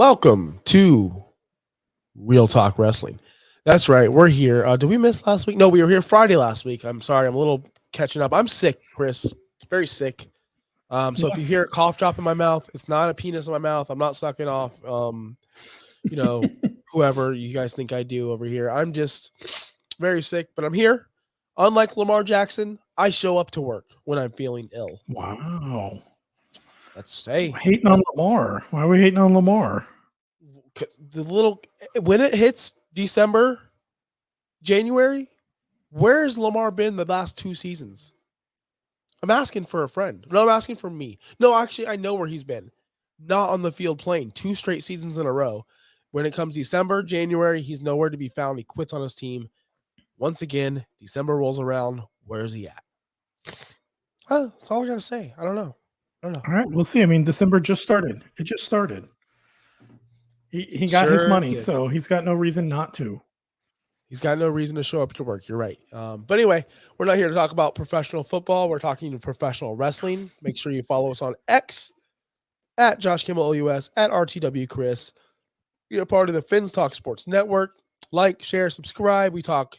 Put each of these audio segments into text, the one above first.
Welcome to Real Talk Wrestling. That's right, we're here. Did we miss last week? No, we were here Friday last week. I'm sorry, I'm a little catching up. I'm sick, Chris. Very sick. So if you Yes. hear a cough drop in my mouth, it's not a penis in my mouth. I'm not sucking off. You know, whoever you guys think I do over here. I'm just very sick, but I'm here. Unlike Lamar Jackson, I show up to work when I'm feeling ill. Wow. Let's say Hating on Lamar. Why are we hating on Lamar? the little when it hits December, January, where's Lamar been the last two seasons? I'm asking for a friend. No, I'm asking for me. No, actually, I know where he's been. Not on the field playing. Two straight seasons in a row. When it comes December, January, he's nowhere to be found. He quits on his team. Once again, December rolls around. Where's he at? That's all I got to say. I don't know. All right, we'll see. I mean, December just started. It just started. He got his Sure money, did. so he's got no reason not to. He's got no reason to show up to work. You're right. But anyway, we're not here to talk about professional football. We're talking professional wrestling. Make sure you follow us on X at Josh Kimmel OUS at RTW Chris. Be a part of the Fins Talk Sports Network. Like, share, subscribe. We talk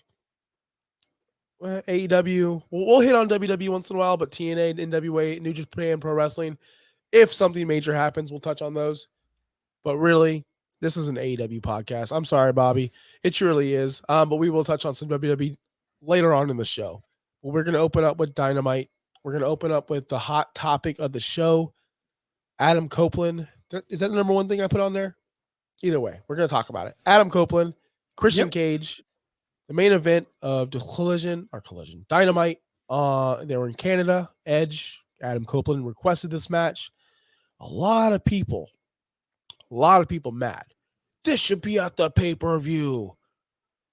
AEW. We'll hit on WWE once in a while, but TNA, NWA, New Japan Pro Wrestling. If something major happens, we'll touch on those. But really, this is an AEW podcast. I'm sorry, Bobby. It truly is. But we will touch on some WWE later on in the show. But we're going to open up with Dynamite. We're going to open up with the hot topic of the show. Adam Copeland. Is that the number one thing I put on there? Either way, we're going to talk about it. Adam Copeland, Christian Cage, the main event of the Collision Dynamite. They were in Canada. Edge, Adam Copeland requested this match. A lot of people mad. This should be at the pay-per-view.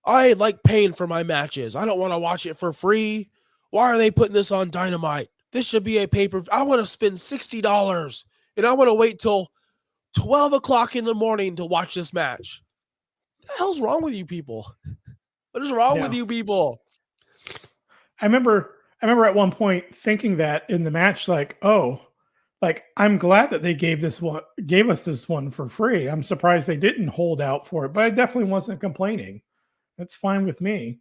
I like paying for my matches. I don't want to watch it for free. Why are they putting this on Dynamite? This should be a pay-per-view. I want to spend $60 and I want to wait till 12 o'clock in the morning to watch this match. What the hell's wrong with you people? What is wrong with you people? I remember at one point thinking that in the match, like, I'm glad that they gave us this one for free. I'm surprised they didn't hold out for it, but I definitely wasn't complaining. That's fine with me.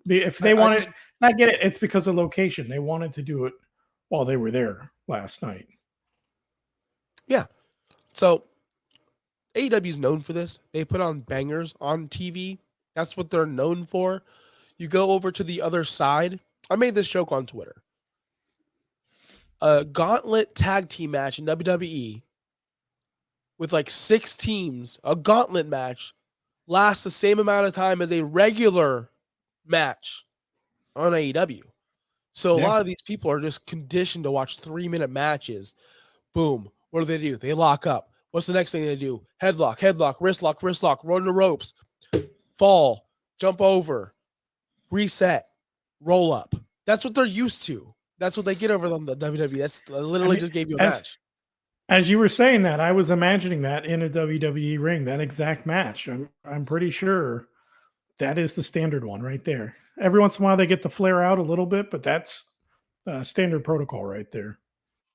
If they wanted, I get it. It's because of location. They wanted to do it while they were there last night. Yeah. So AEW is known for this. They put on bangers on TV. That's what they're known for. You go over to the other side. I made this joke on Twitter. A gauntlet tag team match in WWE with like 6 teams, a gauntlet match lasts the same amount of time as a regular match on AEW. So a lot of these people are just conditioned to watch 3-minute matches. Boom. What do? They lock up. What's the next thing they do? Headlock, wrist lock, run the ropes, fall, jump over, reset, roll up. That's what they're used to. That's what they get over on the WWE. That's literally just gave you a match. As you were saying that, I was imagining that in a WWE ring, that exact match. I'm pretty sure that is the standard one right there. Every once in a while they get to flare out a little bit, but that's standard protocol right there.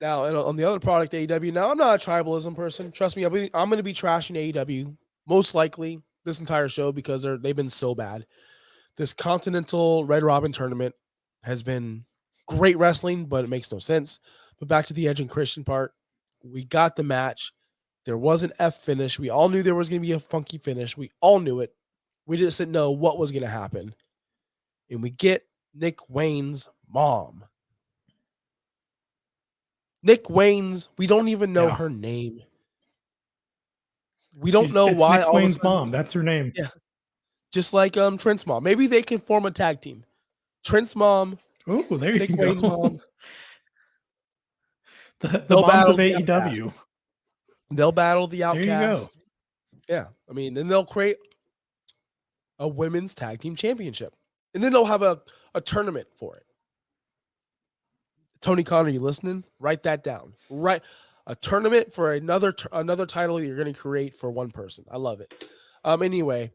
Now, on the other product, AEW, now I'm not a tribalism person. Trust me, I'm going to be trashing AEW most likely this entire show because they've been so bad. This Continental Red Robin tournament has been great wrestling, but it makes no sense. But back to the Edge and Christian part, we got the match. There was an F finish. We all knew there was going to be a funky finish. We all knew it. We just didn't know what was going to happen. And we get Nick Wayne's mom. Nick Wayne's, we don't even know her name. We don't know why. Nick Wayne's mom. That's her name. Yeah. Just like Trent's mom. Maybe they can form a tag team. Trent's mom. Oh, there Nick you Wayne's go. mom. The moms of AEW. They'll battle the Outcast. There you go. Yeah. I mean, then they'll create a women's tag team championship. And then they'll have a tournament for it. Tony Khan, are you listening? Write that down. Right. A tournament for another title you're going to create for one person. I love it. Anyway,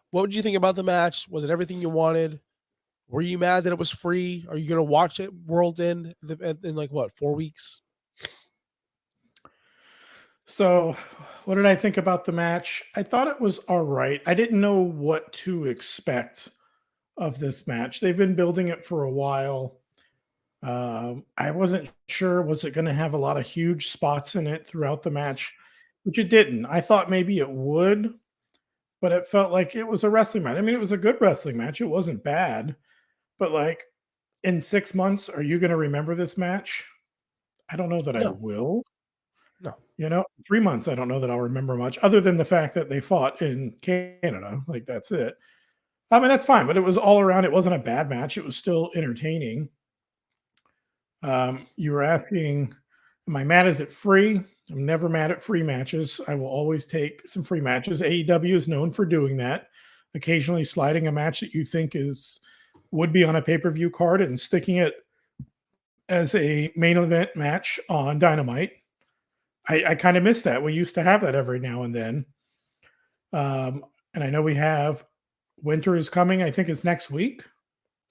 what did you think about the match? Was it everything you wanted? Were you mad that it was free? Are you going to watch it World's End in like what, 4 weeks? So, what did I think about the match? I thought it was all right. I didn't know what to expect of this match. They've been building it for a while. I wasn't sure, was it going to have a lot of huge spots in it throughout the match, which it didn't. I thought maybe it would, but it felt like it was a wrestling match. I mean, it was a good wrestling match. It wasn't bad, but like in 6 months, are you going to remember this match? I don't know that I No, will. no. 3 months, I don't know that I'll remember much other than the fact that they fought in Canada. Like, that's it. I mean, that's fine, but it was all around. It wasn't a bad match. It was still entertaining. You were asking, am I mad? Is it free? I'm never mad at free matches. I will always take some free matches. AEW is known for doing that, occasionally sliding a match that you think is would be on a pay-per-view card and sticking it as a main event match on Dynamite. I kind of miss that. We used to have that every now and then. And I know we have Winter is coming. I think it's next week,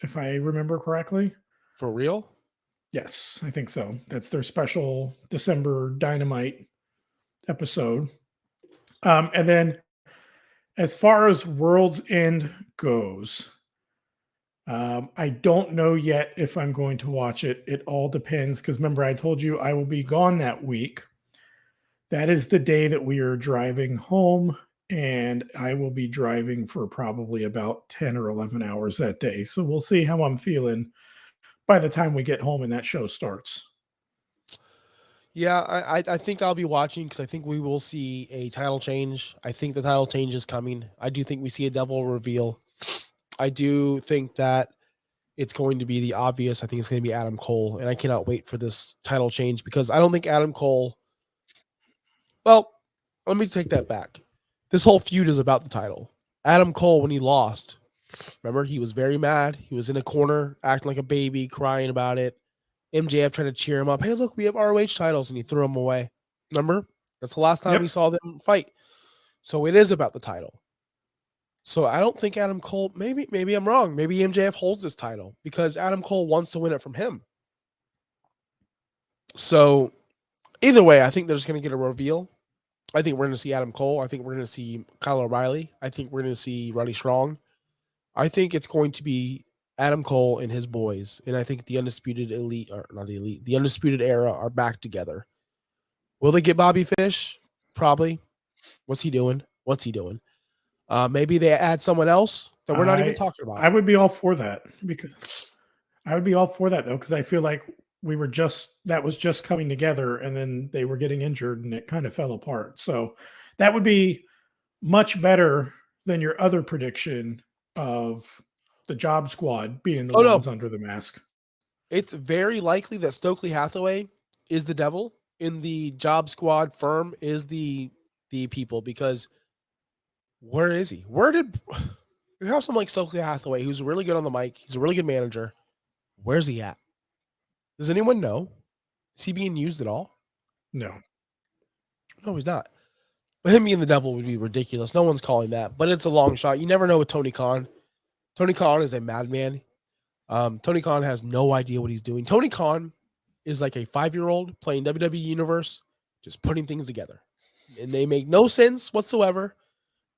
if I remember correctly. For real? Yes, I think so. That's their special December Dynamite episode. And then as far as World's End goes, I don't know yet if I'm going to watch it. It all depends because remember, I told you I will be gone that week. That is the day that we are driving home, and I will be driving for probably about 10 or 11 hours that day. So we'll see how I'm feeling by the time we get home and that show starts. Yeah, I think I'll be watching because I think we will see a title change. I think the title change is coming. I do think we see a devil reveal. I do think that it's going to be the obvious. I think it's going to be Adam Cole, and I cannot wait for this title change because I don't think Adam Cole. Well, let me take that back. This whole feud is about the title. Adam Cole, when he lost, remember he was very mad. He was in a corner, acting like a baby, crying about it. MJF tried to cheer him up. Hey, look, we have ROH titles, and he threw them away. Remember? That's the last time we Yep. saw them fight. So it is about the title. So I don't think Adam Cole. Maybe I'm wrong. Maybe MJF holds this title because Adam Cole wants to win it from him. So either way, I think they're just going to get a reveal. I think we're going to see Adam Cole. I think we're going to see Kyle O'Reilly. I think we're going to see Roddy Strong. I think it's going to be Adam Cole and his boys, and I think the undisputed elite, or not the elite, the undisputed era are back together. Will they get Bobby Fish? Probably. What's he doing? Maybe they add someone else that we're not even talking I about. would be all for that because I would be all for that though because I feel like we were just that was just coming together and then they were getting injured and it kind of fell apart. So that would be much better than your other prediction of the Job Squad being the Oh no, ones under the mask. it's very likely that Stokely Hathaway is the devil, and the Job Squad firm is the people because where is he? Where did we have someone like Stokely Hathaway who's really good on the mic? He's a really good manager. Where's he at? Does anyone know? Is he being used at all? No. No, he's not. But him being the devil would be ridiculous. No one's calling that, but it's a long shot. You never know with Tony Khan. Tony Khan is a madman. Tony Khan has no idea what he's doing. Tony Khan is like a 5-year-old playing WWE Universe, just putting things together, and they make no sense whatsoever.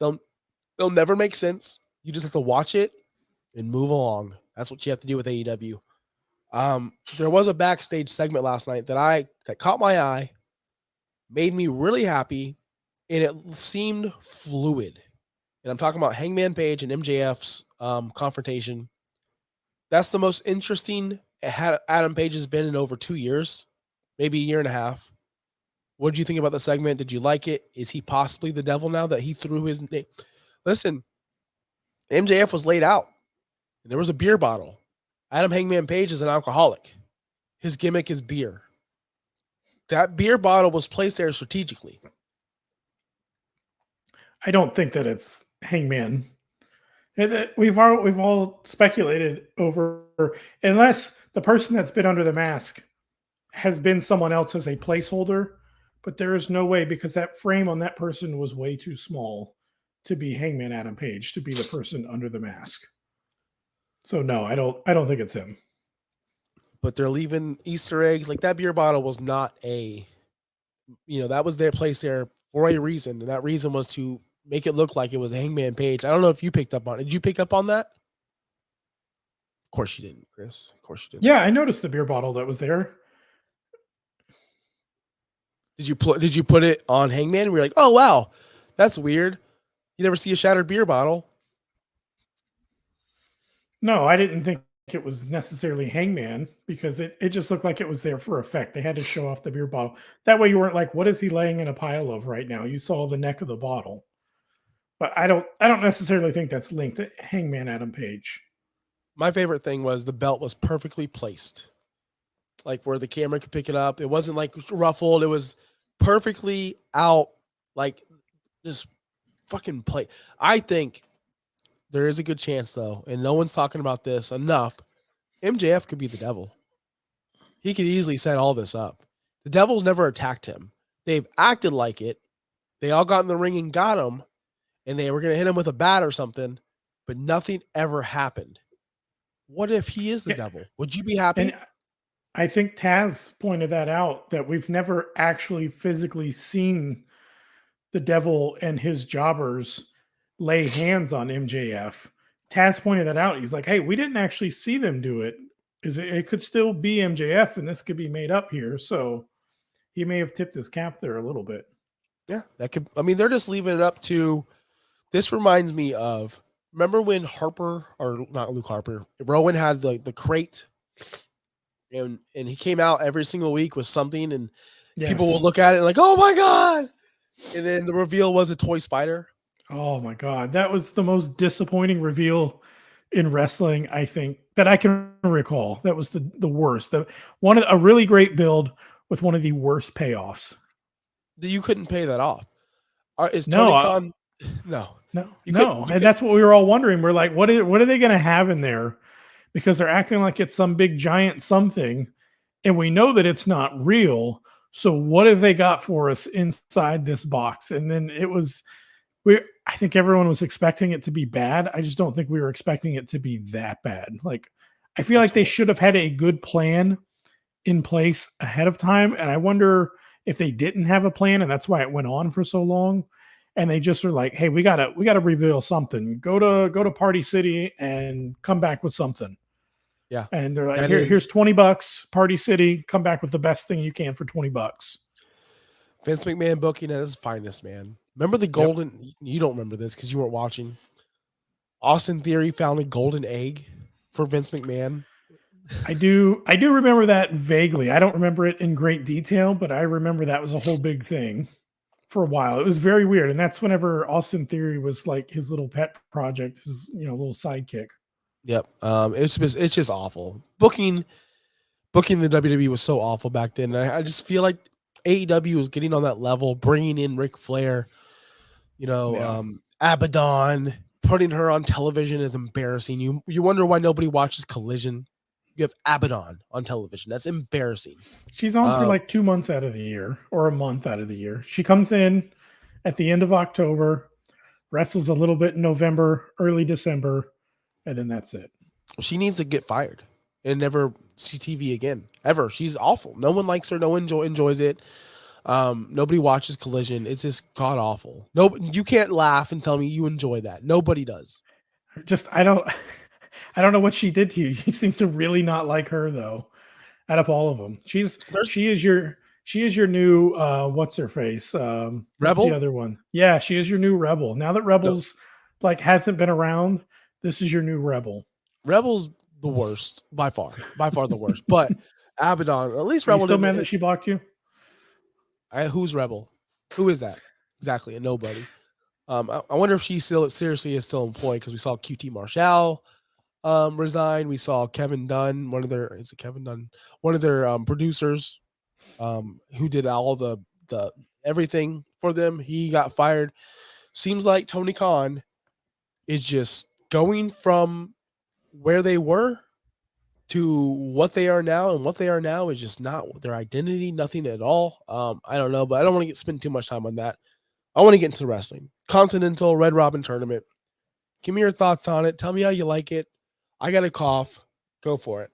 They'll they'll never make sense. You just have to watch it and move along. That's what you have to do with AEW. There was a backstage segment last night that caught my eye, made me really happy, and it seemed fluid. And I'm talking about Hangman Page and MJF's confrontation. That's the most interesting Adam Page has been in over 2 years, maybe a year and a half. What did you think about the segment? Did you like it? Is he possibly the devil now that he threw his name? Listen, MJF was laid out. And there was a beer bottle. Adam Hangman Page is an alcoholic. His gimmick is beer. That beer bottle was placed there strategically. I don't think that it's Hangman. We've all speculated over unless the person that's been under the mask has been someone else as a placeholder, but there is no way because that frame on that person was way too small to be Hangman Adam Page to be the person under the mask. So no, I don't think it's him. But they're leaving Easter eggs. Like that beer bottle was not a that was their place there for a reason, and that reason was to make it look like it was Hangman Page. I don't know if you picked up on it. Did you pick up on that? Of course you didn't, Chris. Of course you didn't. Yeah, I noticed the beer bottle that was there. Did you put it on Hangman? We were like, oh wow, that's weird. You never see a shattered beer bottle. No, I didn't think it was necessarily Hangman because it just looked like it was there for effect. They had to show off the beer bottle. That way you weren't like, what is he laying in a pile of right now? You saw the neck of the bottle. But I don't necessarily think that's linked to Hangman Adam Page. My favorite thing was the belt was perfectly placed. Like where the camera could pick it up. It wasn't like ruffled. It was perfectly out, like just fucking play. I think there is a good chance though, and no one's talking about this enough. MJF could be the devil. He could easily set all this up. The devil's never attacked him. They've acted like it. They all got in the ring and got him, and they were going to hit him with a bat or something, but nothing ever happened. What if he is the devil? Would you be happy? And I think Taz pointed that out, that we've never actually physically seen the devil and his jobbers lay hands on MJF. Taz pointed that out. He's like, hey, we didn't actually see them do it. It could still be MJF and this could be made up here. So he may have tipped his cap there a little bit. Yeah, that could. I mean, they're just leaving it up to. This reminds me of, remember when Harper, or not Luke Harper, Rowan had the crate, and he came out every single week with something, and people will look at it and like, oh my god, and then the reveal was a toy spider. Oh my god, that was the most disappointing reveal in wrestling, I think, that I can recall. That was the worst. A really great build with one of the worst payoffs. You couldn't pay that off. Is Tony Khan? No. And that's what we were all wondering. We're like, what are they going to have in there? Because they're acting like it's some big giant something, and we know that it's not real. So what have they got for us inside this box? And then I think everyone was expecting it to be bad. I just don't think we were expecting it to be that bad. Like, I feel like they should have had a good plan in place ahead of time. And I wonder if they didn't have a plan, and that's why it went on for so long. And they just are like, hey, we gotta reveal something. Go to Party City and come back with something. Yeah. And they're like, here's $20, Party City, come back with the best thing you can for $20. Vince McMahon booking at his finest, man. Remember the golden, you don't remember this because you weren't watching. Austin Theory found a golden egg for Vince McMahon. I do remember that vaguely. I don't remember it in great detail, but I remember that was a whole big thing for a while. It was very weird. And that's whenever Austin Theory was like his little pet project, his little sidekick. Yep. It's just awful. Booking the WWE was so awful back then. I just feel like AEW was getting on that level, bringing in Ric Flair, Abaddon, putting her on television is embarrassing. You wonder why nobody watches Collision. You have Abaddon on television. That's embarrassing. She's on for like 2 months out of the year, or a month out of the year. She comes in at the end of October, wrestles a little bit in November, early December, and then that's it. She needs to get fired and never see TV again, ever. She's awful. No one likes her. No one enjoys it. Nobody watches Collision. It's just god awful. No, you can't laugh and tell me you enjoy that. Nobody does. I don't know what she did to you. You seem to really not like her, though. Out of all of them, she is your new what's her face? Rebel. The other one, yeah, she is your new Rebel. Now that Rebel's hasn't been around, this is your new Rebel. Rebel's the worst by far the worst. But Abaddon, at least Rebel. Are you still mad that she blocked you? Who's Rebel? Who is that exactly? A nobody. I wonder if she seriously is still employed, because we saw QT Marshall resign. We saw Kevin Dunn, one of their producers, who did all the everything for them. He got fired. Seems like Tony Khan is just going from where they were to what they are now, and what they are now is just not their identity, nothing at all. I don't know, but I don't want to spend too much time on that. I want to get into wrestling. Continental Red Robin Tournament. Give me your thoughts on it. Tell me how you like it. I got a cough. Go for it.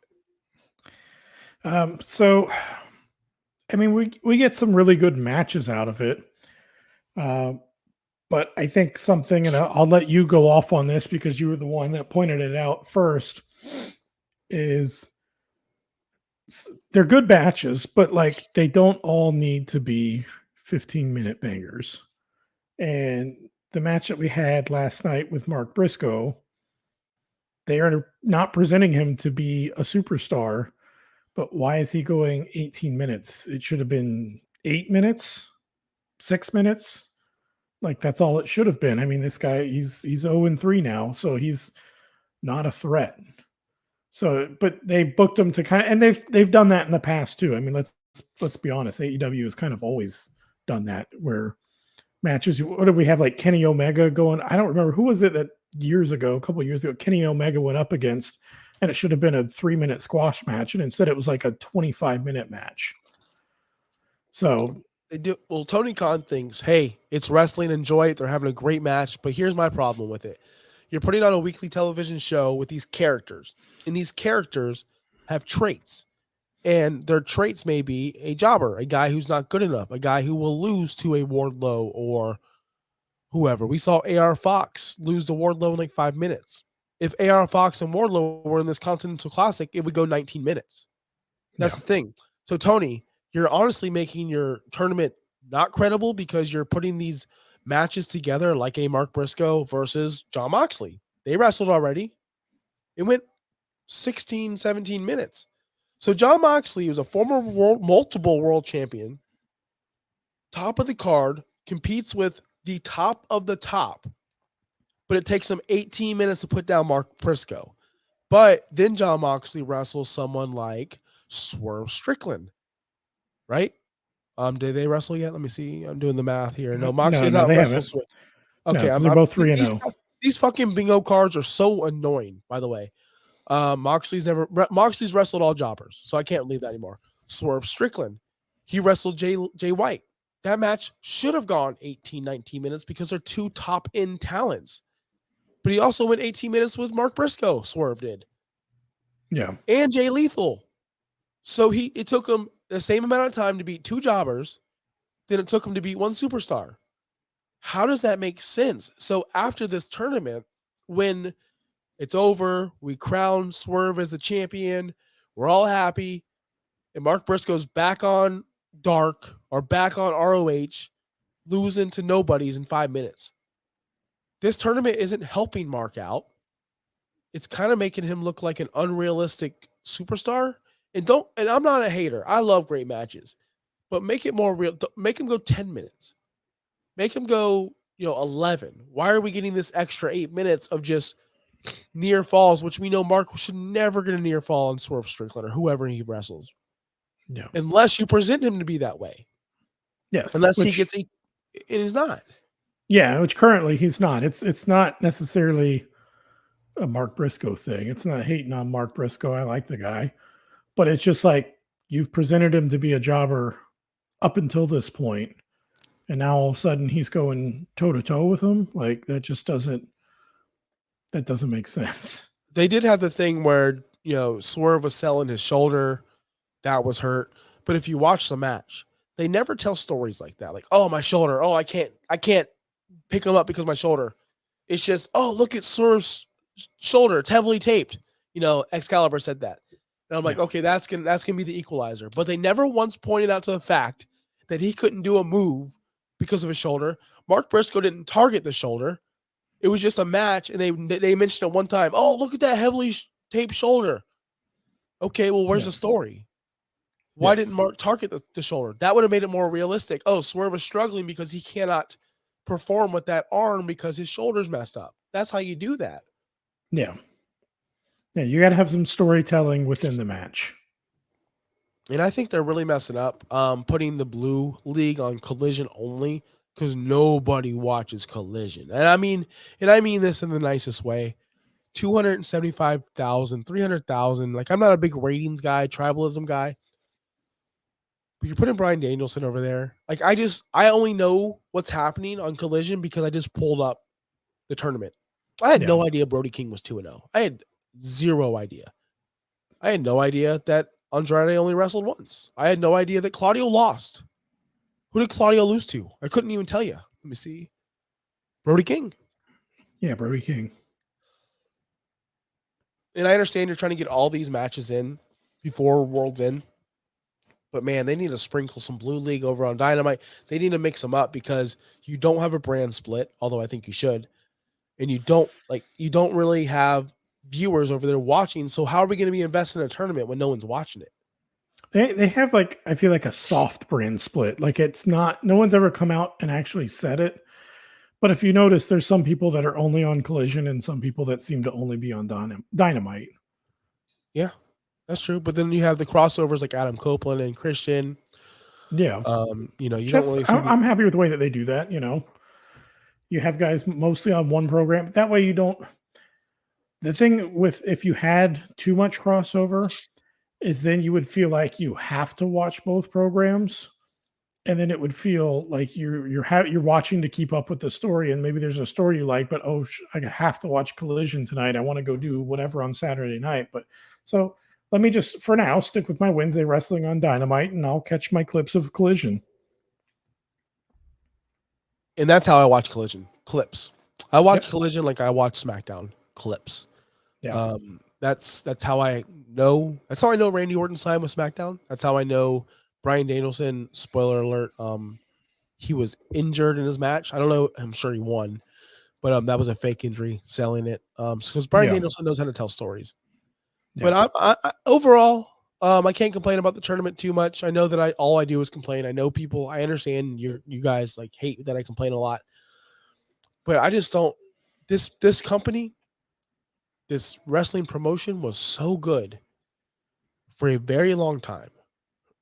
So I mean, we get some really good matches out of it. But I think something, and I'll let you go off on this because you were the one that pointed it out first, is they're good matches, but like they don't all need to be 15-minute bangers. And the match that we had last night with Mark Briscoe, they are not presenting him to be a superstar, but why is he going 18 minutes? It should have been 8 minutes, 6 minutes. Like that's all it should have been. I mean, this guy, he's 0-3 now, so he's not a threat. So, but they booked him to kind of, and they've done that in the past too. I mean, let's be honest, AEW has kind of always done that where matches. What did we have, like Kenny Omega going? I don't remember who was it that years ago, a couple of years ago, Kenny Omega went up against, and it should have been a 3-minute squash match, and instead it was like a 25-minute match. So they do. Well, Tony Khan thinks, hey, it's wrestling, enjoy it. They're having a great match. But here's my problem with it. You're putting on a weekly television show with these characters, and these characters have traits. And their traits may be a jobber, a guy who's not good enough, a guy who will lose to a Wardlow or whoever. We saw AR Fox lose to Wardlow in like 5 minutes. If AR Fox and Wardlow were in this Continental Classic, it would go 19 minutes. That's the thing. So, Tony, you're honestly making your tournament not credible because you're putting these matches together like a Mark Briscoe versus Jon Moxley. They wrestled already. It went 16, 17 minutes. So Jon Moxley was a former multiple world champion, top of the card, competes with the top of the top, but it takes him 18 minutes to put down Mark Briscoe. But then Jon Moxley wrestles someone like Swerve Strickland, right? Did they wrestle yet? Let me see. I'm doing the math here. No, Moxley has not wrestled Swerve. Okay, no, they're both 3-0. These fucking bingo cards are so annoying, by the way. Moxley's wrestled all jobbers, so I can't leave that anymore. Swerve Strickland, he wrestled Jay White. That match should have gone 18, 19 minutes because they're two top end talents. But he also went 18 minutes with Mark Briscoe, Swerve did. Yeah. And Jay Lethal. So it took him the same amount of time to beat two jobbers than it took him to beat one superstar. How does that make sense? So after this tournament, when it's over, we crown Swerve as the champion, we're all happy, and Mark Briscoe's back on Dark or back on ROH, losing to nobodies in 5 minutes. This tournament isn't helping Mark out. It's kind of making him look like an unrealistic superstar. And I'm not a hater. I love great matches. But make it more real. Make him go 10 minutes. Make him go, 11. Why are we getting this extra 8 minutes of just near falls, which we know Mark should never get a near fall on Swerve Strickland or whoever he wrestles? Yeah. Unless you present him to be that way. Yes. Unless he gets and he's not. Yeah, which currently he's not. It's not necessarily a Mark Briscoe thing. It's not hating on Mark Briscoe. I like the guy. But it's just like you've presented him to be a jobber up until this point, and now all of a sudden he's going toe-to-toe with him. Like that doesn't make sense. They did have the thing where, Swerve was selling his shoulder. That was hurt. But if you watch the match, they never tell stories like that. Like, oh, my shoulder. Oh, I can't pick him up because of my shoulder. It's just, oh, look at Swerve's shoulder. It's heavily taped. Excalibur said that. And I'm like, okay, that's gonna be the equalizer. But they never once pointed out to the fact that he couldn't do a move because of his shoulder. Mark Briscoe didn't target the shoulder. It was just a match, and they mentioned it one time. Oh, look at that heavily taped shoulder. Okay, well, where's the story? Why didn't Mark target the shoulder? That would have made it more realistic. Oh, Swerve is struggling because he cannot perform with that arm because his shoulder's messed up. That's how you do that. Yeah. Yeah, you got to have some storytelling within the match. And I think they're really messing up putting the Blue League on Collision only because nobody watches Collision. And I mean this in the nicest way. 275,000, 300,000. Like, I'm not a big ratings guy, tribalism guy. But you're putting Bryan Danielson over there. Like, I only know what's happening on Collision because I just pulled up the tournament. I had no idea Brody King was 2-0. I had zero idea. I had no idea that Andrade only wrestled once. I had no idea that Claudio lost. Who did Claudio lose to? I couldn't even tell you. Let me see. Brody King. Yeah, Brody King. And I understand you're trying to get all these matches in before World's End. But man, they need to sprinkle some Blue League over on Dynamite. They need to mix them up because you don't have a brand split, although I think you should. And you don't really have viewers over there watching. So how are we going to be invested in a tournament when no one's watching it? They have like, I feel like a soft brand split. Like it's not, no one's ever come out and actually said it. But if you notice, there's some people that are only on Collision and some people that seem to only be on Dynamite. Yeah, that's true. But then you have the crossovers like Adam Copeland and Christian. Yeah. You don't really see I'm happy with the way that they do that. You have guys mostly on one program. That way you don't. The thing with if you had too much crossover is then you would feel like you have to watch both programs. And then it would feel like you're watching to keep up with the story, and maybe there's a story you like, but I have to watch Collision tonight. I want to go do whatever on Saturday night. But so let me just for now stick with my Wednesday wrestling on Dynamite, and I'll catch my clips of Collision. And that's how I watch Collision clips. I watch Collision like I watch SmackDown clips. Yeah, that's how I know. That's how I know Randy Orton signed with SmackDown. That's how I know. Bryan Danielson, spoiler alert, he was injured in his match. I don't know. I'm sure he won, but that was a fake injury selling it. Because Bryan Danielson knows how to tell stories. Yeah. But I overall, I can't complain about the tournament too much. I know that all I do is complain. I know people. I understand you guys like hate that I complain a lot, but I just don't. This company, this wrestling promotion was so good for a very long time.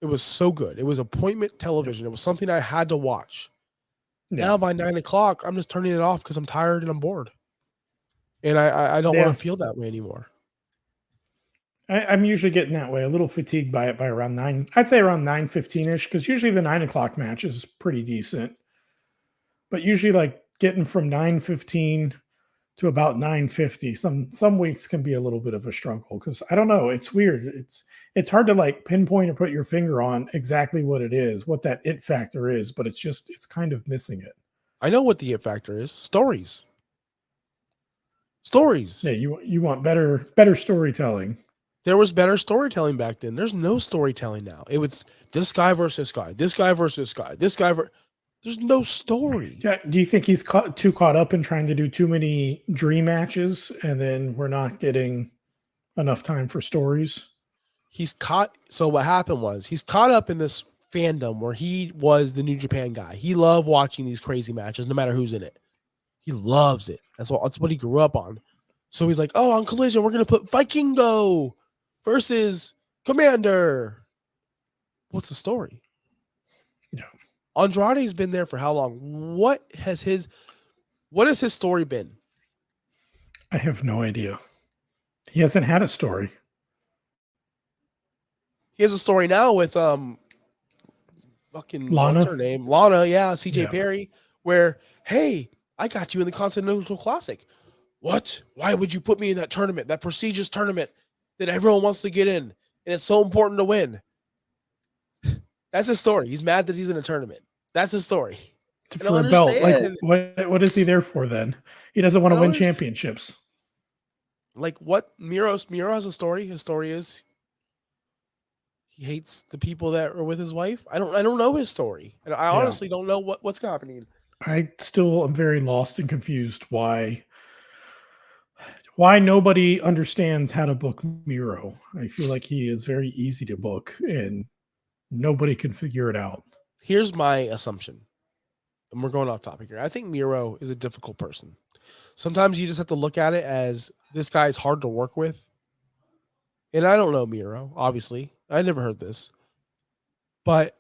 It was so good. It was appointment television. It was something I had to watch. Yeah. Now by 9 o'clock, I'm just turning it off because I'm tired and I'm bored. And I don't want to feel that way anymore. I'm usually getting that way, a little fatigued by it by around 9. I'd say around 9:15-ish, because usually the 9 o'clock match is pretty decent. But usually like getting from 9:15 to about 9:50. Some weeks can be a little bit of a struggle because I don't know. It's weird. It's hard to like pinpoint or put your finger on exactly what it is, what that it factor is, but it's kind of missing it. I know what the it factor is. Stories. Yeah, you want better storytelling. There was better storytelling back then. There's no storytelling now. It was this guy versus this guy, this guy versus this guy, this guy versus. There's no story. Yeah. Do you think he's too caught up in trying to do too many dream matches and then we're not getting enough time for stories? So what happened was he's caught up in this fandom where he was the New Japan guy. He loved watching these crazy matches, no matter who's in it. He loves it. That's what he grew up on. So he's like, oh, on Collision, we're going to put Vikingo versus Commander. What's the story? No. Andrade's been there for how long? What has his story been? I have no idea. He hasn't had a story. He has a story now with fucking Lana. What's her name? Lana, yeah, CJ Perry, where, hey, I got you in the Continental Classic. What? Why would you put me in that tournament, that prestigious tournament that everyone wants to get in, and it's so important to win? That's his story. He's mad that he's in a tournament. That's his story. For a belt. Like, what is he there for then? He doesn't want to win championships. Like what? Miro has a story. His story is he hates the people that are with his wife. I don't know his story. And I honestly don't know what's happening. I still am very lost and confused why nobody understands how to book Miro. I feel like he is very easy to book and nobody can figure it out. Here's my assumption, and we're going off topic here. I think Miro is a difficult person. Sometimes you just have to look at it as this guy is hard to work with. And I don't know Miro, obviously. I never heard this. But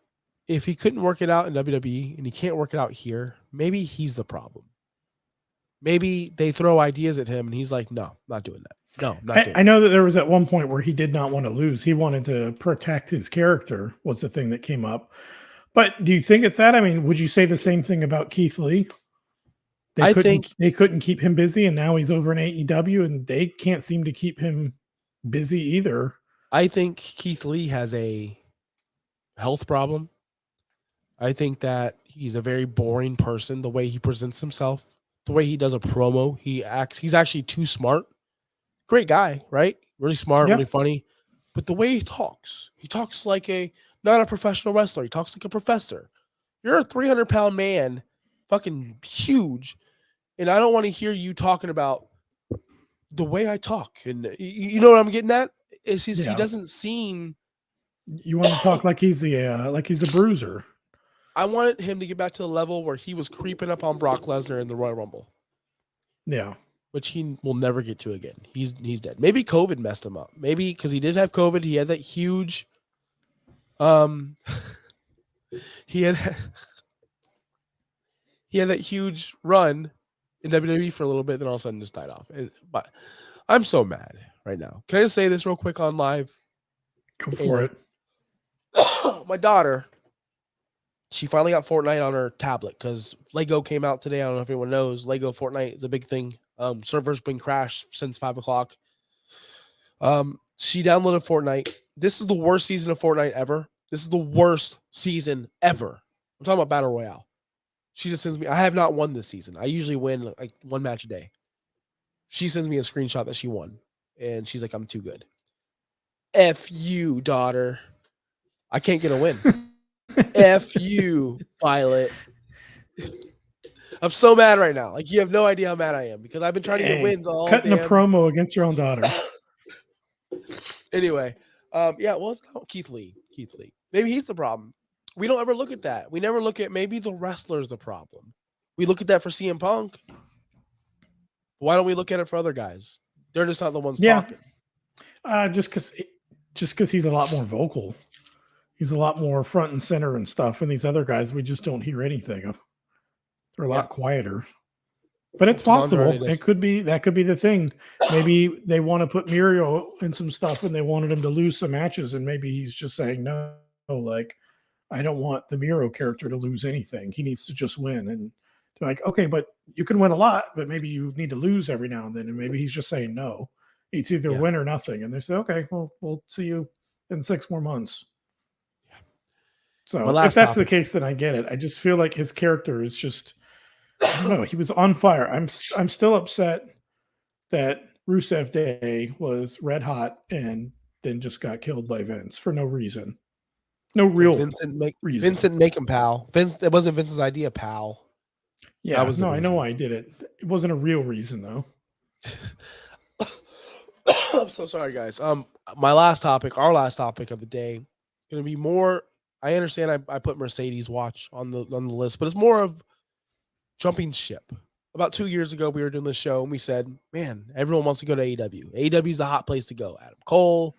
if he couldn't work it out in WWE and he can't work it out here, maybe he's the problem. Maybe they throw ideas at him and he's like, no, not doing that. No, not doing I know that there was at one point where he did not want to lose. He wanted to protect his character was the thing that came up. But do you think it's that? I mean, would you say the same thing about Keith Lee? They couldn't keep him busy, and now he's over in AEW, and they can't seem to keep him busy either. I think Keith Lee has a health problem. I think that he's a very boring person. The way he presents himself, the way he does a promo, he acts. He's actually too smart. Great guy, right? Really smart, Yeah. really funny. But the way he talks like a not a professional wrestler. He talks like a professor. You're a 300-pound man, fucking huge, and I don't want to hear you talking about the way I talk. And you know what I'm getting at? Is he Yeah. doesn't seem. You want to talk like he's the bruiser. I wanted him to get back to the level where he was creeping up on Brock Lesnar in the Royal Rumble, Yeah. which he will never get to again. He's dead. Maybe COVID messed him up. Maybe because he did have COVID. He had that huge. He had he had that huge run in WWE for a little bit, then all of a sudden just died off. But I'm so mad right now. Can I just say this real quick on live? Go for it. My daughter, she finally got Fortnite on her tablet because Lego came out today. I don't know if anyone knows. Lego Fortnite is a big thing. Server's been crashed since 5:00. She downloaded Fortnite. This is the worst season of Fortnite ever. This is the worst season ever. I'm talking about Battle Royale. She just sends me. I have not won this season. I usually win like one match a day. She sends me a screenshot that she won, and she's like, "I'm too good." F you, daughter. I can't get a win. F you, Violet. I'm so mad right now. Like, you have no idea how mad I am because I've been trying to get wins all cutting damn. a promo against your own daughter. Anyway, yeah, well, Keith Lee. Maybe he's the problem. We don't ever look at that. We never look at maybe the wrestler's the problem. We look at that for CM Punk. Why don't we look at it for other guys? They're just not the ones talking. Just because he's a lot more vocal. He's a lot more front and center and stuff. And these other guys, we just don't hear anything of. They're a lot quieter. But it's possible. That could be the thing. Maybe they want to put Muriel in some stuff and they wanted him to lose some matches. And maybe he's just saying, no, like, I don't want the Miro character to lose anything. He needs to just win. And they're like, okay, but you can win a lot, but maybe you need to lose every now and then. And maybe he's just saying no. It's either win or nothing. And they say, okay, well, we'll see you in 6 more months. Yeah. So if that's the case, then I get it. I just feel like his character is just, I don't know. He was on fire. I'm still upset that Rusev Day was red hot and then just got killed by Vince for no reason. No real reason. Vincent make him pal. It wasn't Vince's idea, pal. Yeah, I know why I did it. It wasn't a real reason though. I'm so sorry, guys. Our last topic of the day is going to be more. I understand I put Mercedes watch on the list, but it's more of jumping ship. About 2 years ago, we were doing this show and we said, man, everyone wants to go to AEW. AEW is a hot place to go. Adam Cole,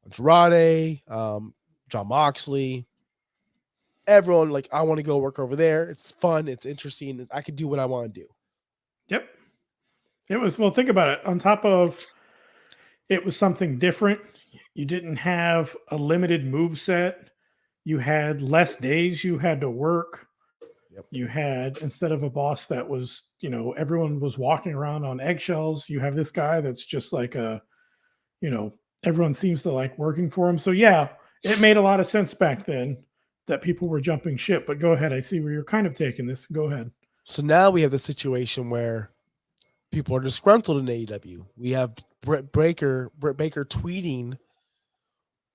Andrade, John Moxley, everyone like, I want to go work over there. It's fun. It's interesting. I could do what I want to do. Yep. It was, well, think about it. On top of it was something different. You didn't have a limited move set. You had less days you had to work. Yep. You had, instead of a boss that was, everyone was walking around on eggshells, you have this guy that's just like everyone seems to like working for him. So yeah, it made a lot of sense back then that people were jumping ship. But go ahead. I see where you're kind of taking this. Go ahead. So now we have the situation where people are disgruntled in AEW. We have Britt Baker tweeting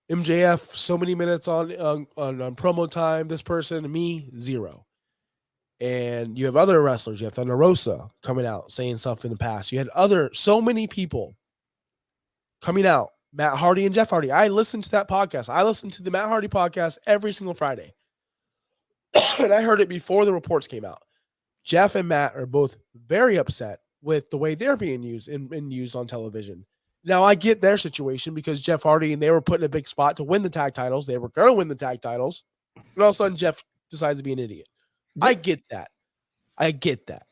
MJF so many minutes on promo time. This person, me, 0. And you have other wrestlers. You have Thunder Rosa coming out saying stuff in the past. You had so many people coming out. Matt Hardy and Jeff Hardy. I listened to that podcast. I listen to the Matt Hardy podcast every single Friday. And I heard it before the reports came out. Jeff and Matt are both very upset with the way they're being used and used on television. Now, I get their situation because Jeff Hardy and they were put in a big spot to win the tag titles. They were going to win the tag titles. And all of a sudden, Jeff decides to be an idiot. Yep. I get that.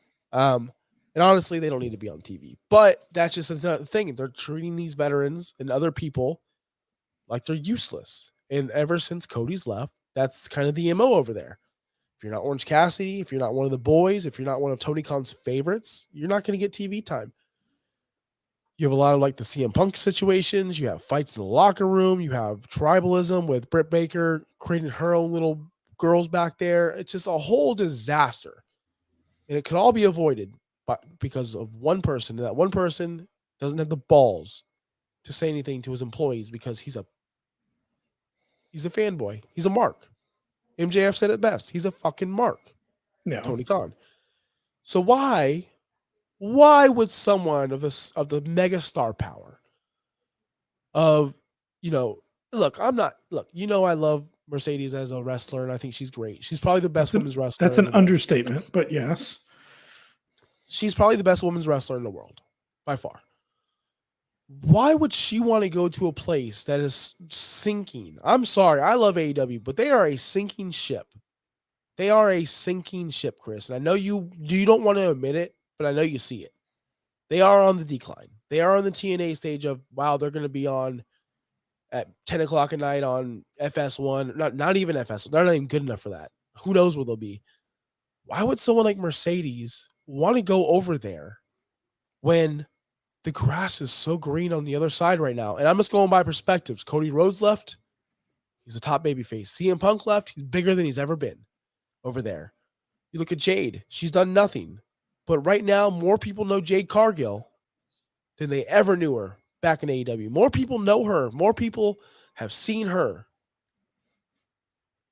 And honestly, they don't need to be on TV. But that's just another thing. They're treating these veterans and other people like they're useless. And ever since Cody's left, that's kind of the MO over there. If you're not Orange Cassidy, if you're not one of the boys, if you're not one of Tony Khan's favorites, you're not going to get TV time. You have a lot of like the CM Punk situations. You have fights in the locker room. You have tribalism with Britt Baker creating her own little girls back there. It's just a whole disaster. And it could all be avoided because of one person. And that one person doesn't have the balls to say anything to his employees because he's a fanboy. He's a mark. MJF said it best. He's a fucking mark. No. Tony Khan. So why would someone of the mega star power of, look, I love Mercedes as a wrestler, and I think she's great. She's probably the best women's wrestler. That's an understatement, but yes. She's probably the best women's wrestler in the world, by far. Why would she want to go to a place that is sinking? I'm sorry, I love AEW, but they are a sinking ship. They are a sinking ship, Chris. And I know you don't want to admit it, but I know you see it. They are on the decline. They are on the TNA stage of, wow, they're going to be on at 10 o'clock at night on FS1. Not even FS1. They're not even good enough for that. Who knows where they'll be? Why would someone like Mercedes want to go over there when the grass is so green on the other side right now? And I'm just going by perspectives. Cody Rhodes left. He's a top babyface. CM Punk left. He's bigger than he's ever been over there. You look at Jade. She's done nothing. But right now, more people know Jade Cargill than they ever knew her back in AEW. More people know her. More people have seen her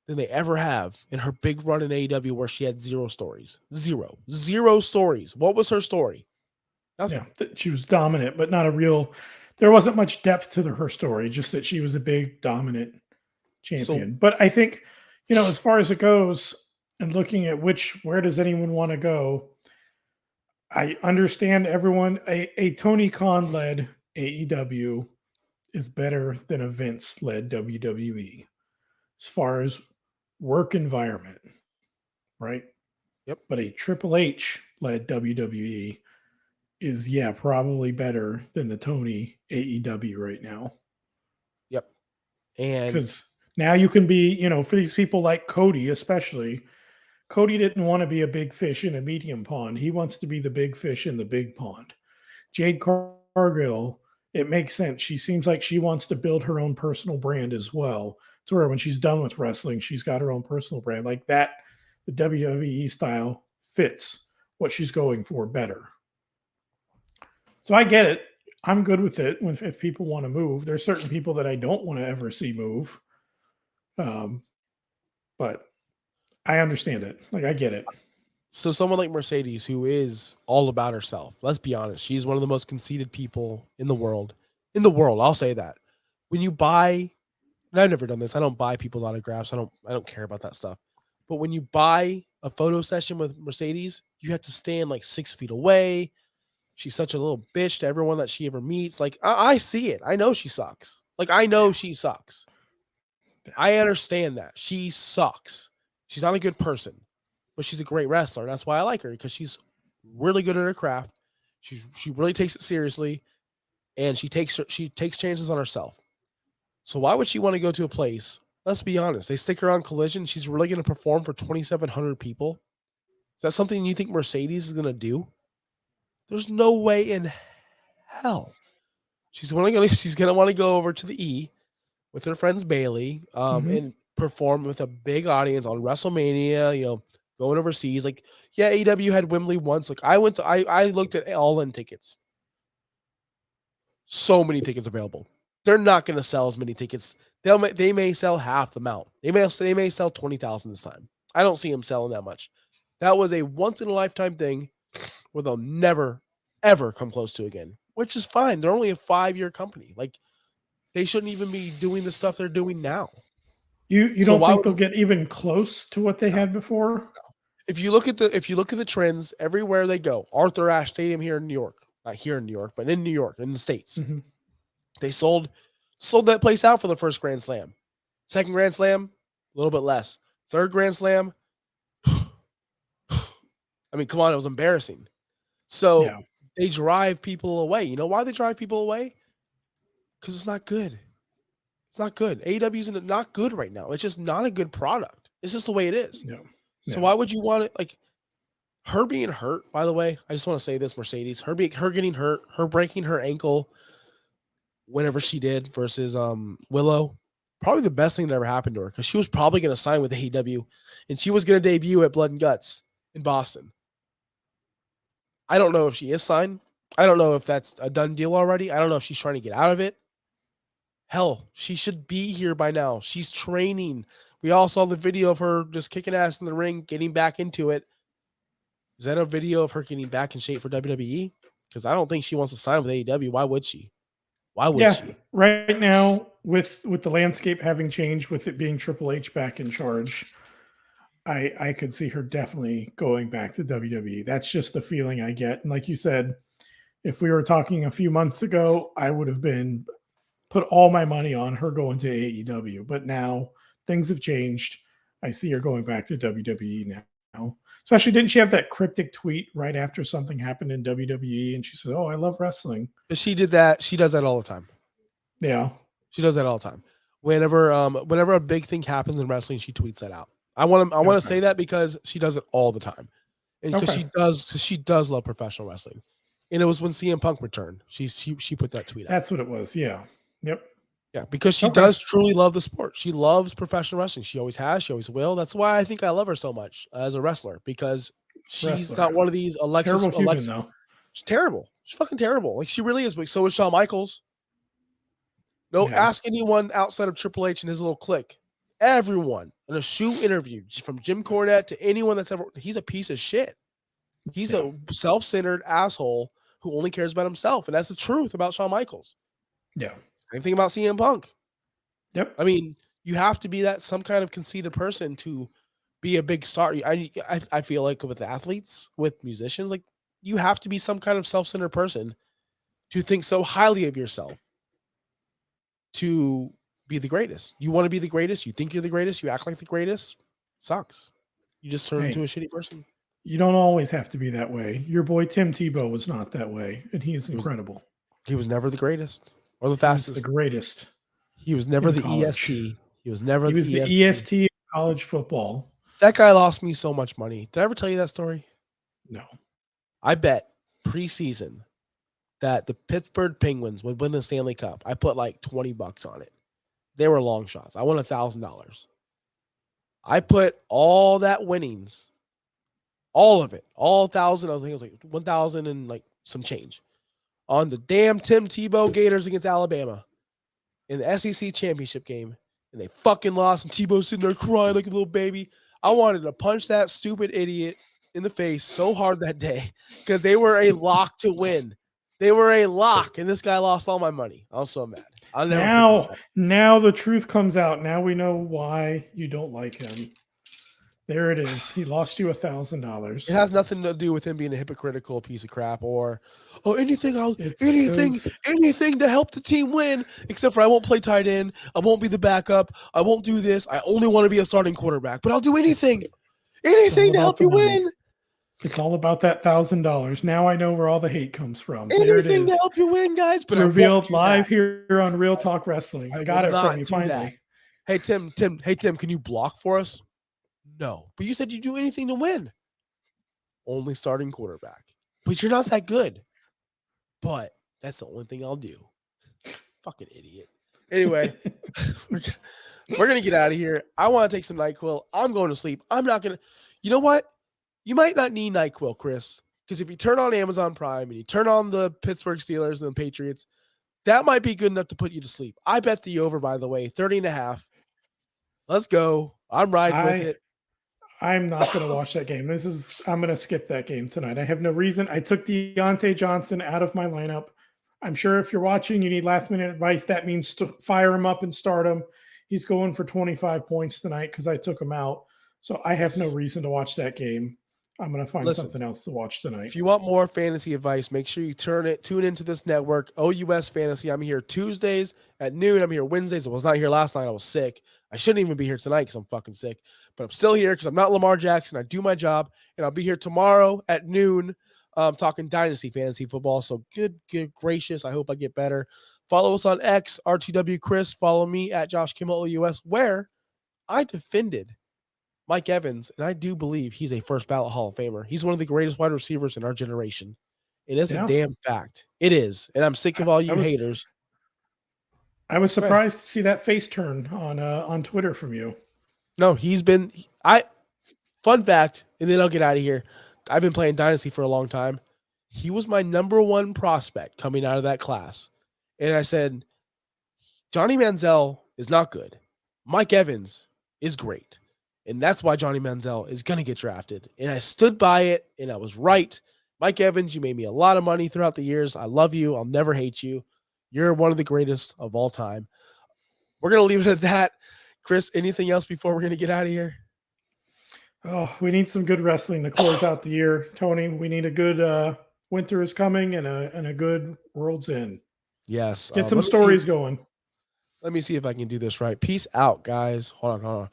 than they ever have in her big run in AEW where she had zero stories. Zero stories. What was her story? Nothing. Yeah, she was dominant, but not a real. There wasn't much depth to her story, just that she was a big, dominant champion. But I think, as far as it goes, and looking at where does anyone want to go, I understand everyone. A Tony Khan led AEW is better than a Vince led WWE as far as work environment, right? Yep. But a Triple H led WWE is probably better than the Tony AEW right now. Yep. And because now you can be, for these people like Cody, especially, Cody didn't want to be a big fish in a medium pond. He wants to be the big fish in the big pond. Jade Cargill, it makes sense. She seems like she wants to build her own personal brand as well, to where when she's done with wrestling, she's got her own personal brand. Like that, the WWE style fits what she's going for better. So I get it. I'm good with it if people want to move. There's certain people that I don't want to ever see move. But I understand it. Like, I get it. So someone like Mercedes, who is all about herself, let's be honest, she's one of the most conceited people in the world. I'll say that. When you buy, and I've never done this, I don't buy people's autographs. I don't care about that stuff. But when you buy a photo session with Mercedes, you have to stand like 6 feet away. She's such a little bitch to everyone that she ever meets. Like, I see it. I know she sucks. Like, I know she sucks. I understand that. She sucks. She's not a good person, but she's a great wrestler. And that's why I like her, because she's really good at her craft. She really takes it seriously, and she takes chances on herself. So why would she want to go to a place? Let's be honest. They stick her on Collision. She's really going to perform for 2,700 people. Is that something you think Mercedes is going to do? There's no way in hell. She's going to want to go over to the E with her friends Bailey, and perform with a big audience on WrestleMania, going overseas. Like, yeah, AEW had Wembley once. Like, I looked at all-in tickets. So many tickets available. They're not going to sell as many tickets. They may sell half the amount. They may sell 20,000 this time. I don't see them selling that much. That was a once-in-a-lifetime thing where they'll never, ever come close to again, which is fine. They're only a 5-year company. Like, they shouldn't even be doing the stuff they're doing now. You don't think they'll get even close to what they had before? No. If you look at the trends everywhere they go, Arthur Ashe Stadium here in New York, not here in New York, but in New York, in the States, they sold that place out for the first Grand Slam. Second Grand Slam, a little bit less. Third Grand Slam, I mean, come on, it was embarrassing. So they drive people away. You know why they drive people away? Because it's not good. It's not good. AEW is not good right now. It's just not a good product. It's just the way it is. No. So why would you want it? Like, her being hurt, by the way, I just want to say this, Mercedes, her getting hurt, her breaking her ankle whenever she did versus Willow, probably the best thing that ever happened to her because she was probably going to sign with AEW and she was going to debut at Blood and Guts in Boston. I don't know if she is signed. I don't know if that's a done deal already. I don't know if she's trying to get out of it. Hell, she should be here by now. She's training. We all saw the video of her just kicking ass in the ring, getting back into it. Is that a video of her getting back in shape for WWE? Because I don't think she wants to sign with AEW. Why would she? Why would she? Right now, with the landscape having changed, with it being Triple H back in charge, I could see her definitely going back to WWE. That's just the feeling I get. And like you said, if we were talking a few months ago, I would have been put all my money on her going to AEW. But now things have changed. I see her going back to WWE now. Especially, didn't she have that cryptic tweet right after something happened in WWE? And she said, "Oh, I love wrestling." She did that. She does that all the time. Yeah, she does that all the time. Whenever a big thing happens in wrestling, she tweets that out. I want to say that because she does it all the time, and because she does love professional wrestling. And it was when CM Punk returned. She put that tweet out. That's what it was. Yeah. Yep. Yeah, because she does truly love the sport. She loves professional wrestling. She always has. She always will. That's why I think I love her so much as a wrestler, because she's not one of these Alexis. She's terrible. She's fucking terrible. Like, she really is. But so is Shawn Michaels. Ask anyone outside of Triple H and his little clique. Everyone in a shoot interview, from Jim Cornette to anyone that's ever, he's a piece of shit. He's a self-centered asshole who only cares about himself. And that's the truth about Shawn Michaels. Yeah. Same thing about CM Punk. Yep. I mean, you have to be some kind of conceited person to be a big star. I feel like with athletes, with musicians, like, you have to be some kind of self-centered person to think so highly of yourself to be the greatest. You want to be the greatest. You think you're the greatest. You act like the greatest. Sucks. You just turn into a shitty person. You don't always have to be that way. Your boy Tim Tebow was not that way, and he's incredible. He was never the greatest or the fastest. The greatest. He was never the EST. He was never the EST of college football. That guy lost me so much money. Did I ever tell you that story? No. I bet preseason that the Pittsburgh Penguins would win the Stanley Cup. I put like $20 on it. They were long shots. I won $1,000. I put all that winnings, all of it, all 1,000. I think it was like 1,000 and like some change on the damn Tim Tebow Gators against Alabama in the SEC championship game, and they fucking lost. And Tebow's sitting there crying like a little baby. I wanted to punch that stupid idiot in the face so hard that day because they were a lock to win. They were a lock, and this guy lost all my money. I was so mad. Now the truth comes out. Now we know why you don't like him. There it is. He lost you $1,000. It has nothing to do with him being a hypocritical piece of crap or anything to help the team win, except for I won't play tight end. I won't be the backup. I won't do this. I only want to be a starting quarterback, but I'll do anything to help you win. It's all about that $1,000. Now I know where all the hate comes from. Anything to help you win, guys. But revealed live here on Real Talk Wrestling. I got it from you finally. Hey Tim, can you block for us? No, but you said you do anything to win. Only starting quarterback, but you're not that good. But that's the only thing I'll do. Fucking idiot. Anyway, we're gonna get out of here. I want to take some NyQuil. I'm going to sleep. I'm not gonna. You know what? You might not need NyQuil, Chris, because if you turn on Amazon Prime and you turn on the Pittsburgh Steelers and the Patriots, that might be good enough to put you to sleep. I bet the over, by the way, 30.5. Let's go. I'm riding with it. I'm not going to watch that game. I'm going to skip that game tonight. I have no reason. I took Deontay Johnson out of my lineup. I'm sure if you're watching, you need last minute advice. That means to fire him up and start him. He's going for 25 points tonight because I took him out. So I have no reason to watch that game. I'm going to find something else to watch tonight. If you want more fantasy advice, make sure you tune into this network, OUS Fantasy. I'm here Tuesdays at noon. I'm here Wednesdays. I was not here last night. I was sick. I shouldn't even be here tonight because I'm fucking sick. But I'm still here because I'm not Lamar Jackson. I do my job. And I'll be here tomorrow at noon talking Dynasty Fantasy Football. So good gracious. I hope I get better. Follow us on X, RTW Chris. Follow me at Josh Kimmel OUS, where I defended Mike Evans, and I do believe he's a first ballot Hall of Famer. He's one of the greatest wide receivers in our generation. It is a Yeah. damn fact. It is. And I'm sick of all you haters. I was surprised to see that face turn on Twitter from you. No, he's been fun fact, and then I'll get out of here. I've been playing Dynasty for a long time. He was my number one prospect coming out of that class. And I said, Johnny Manziel is not good. Mike Evans is great. And that's why Johnny Manziel is going to get drafted. And I stood by it, and I was right. Mike Evans, you made me a lot of money throughout the years. I love you. I'll never hate you. You're one of the greatest of all time. We're going to leave it at that. Chris, anything else before we're going to get out of here? Oh, we need some good wrestling to close out the year, Tony. We need a good winter is coming and a good World's End. Yes. Get some stories going. Let me see if I can do this right. Peace out, guys. Hold on.